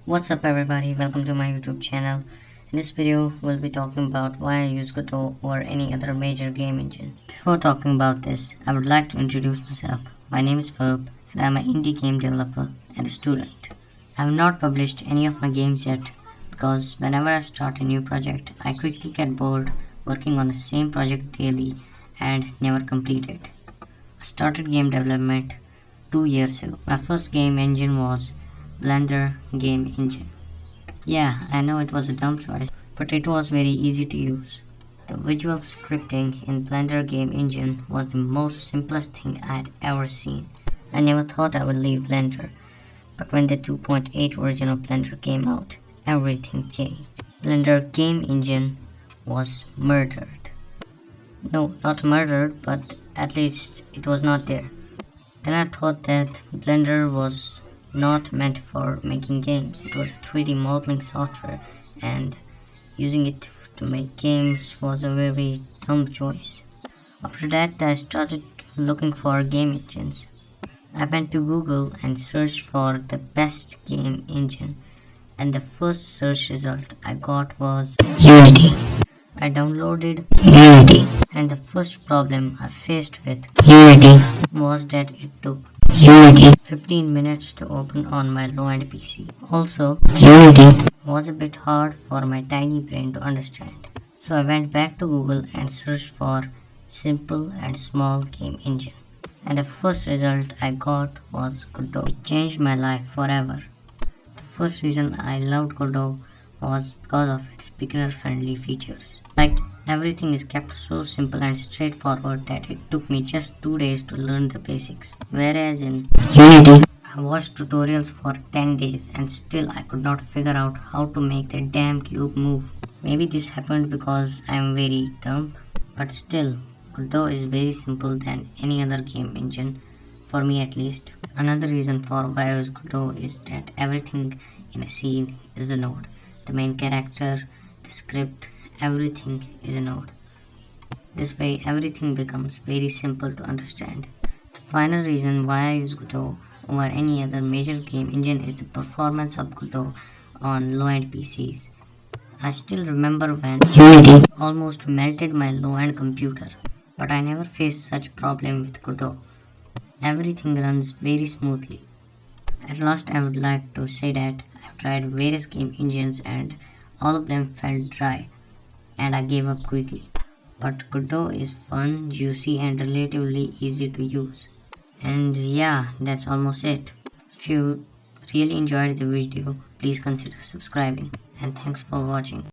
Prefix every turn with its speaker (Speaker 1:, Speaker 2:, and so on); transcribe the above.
Speaker 1: What's up everybody, welcome to my YouTube channel. In this video, we'll be talking about why I use Godot over any other major game engine. Before talking about this, I would like to introduce myself. My name is Ferb and I'm an indie game developer and a student. I have not published any of my games yet because whenever I start a new project, I quickly get bored working on the same project daily and never complete it. I started game development 2 years ago. My first game engine was Blender Game Engine. Yeah, I know it was a dumb choice, but it was very easy to use. The visual scripting in Blender Game Engine was the most simplest thing I had ever seen. I never thought I would leave Blender, but when the 2.8 version of Blender came out, everything changed. Blender Game Engine was murdered. No, not murdered, but at least it was not there. Then I thought that Blender was not meant for making games. It was a 3D modeling software, and using it to make games was a very dumb choice. After that, I started looking for game engines. I went to Google and searched for the best game engine, and the first search result I got was Unity. I downloaded Unity, and the first problem I faced with Unity was that it took Unity 15 minutes to open on my low-end PC. Also, Unity was a bit hard for my tiny brain to understand. So I went back to Google and searched for simple and small game engine. And the first result I got was Godot. It changed my life forever. The first reason I loved Godot was because of its beginner-friendly features. Like, everything is kept so simple and straightforward that it took me just 2 days to learn the basics. Whereas in Unity, I watched tutorials for 10 days and still I could not figure out how to make the damn cube move. Maybe this happened because I am very dumb, but still, Godot is very simple than any other game engine, for me at least. Another reason for why I use Godot is that everything in a scene is a node. The main character, the script, everything is a node. This way everything becomes very simple to understand. The final reason why I use Godot over any other major game engine is the performance of Godot on low-end PCs. I still remember when Unity almost melted my low-end computer, but I never faced such problem with Godot. Everything runs very smoothly. At last, I would like to say that I've tried various game engines and all of them felt dry and I gave up quickly. But Godot is fun, juicy and relatively easy to use. And yeah, that's almost it. If you really enjoyed the video, please consider subscribing, and thanks for watching.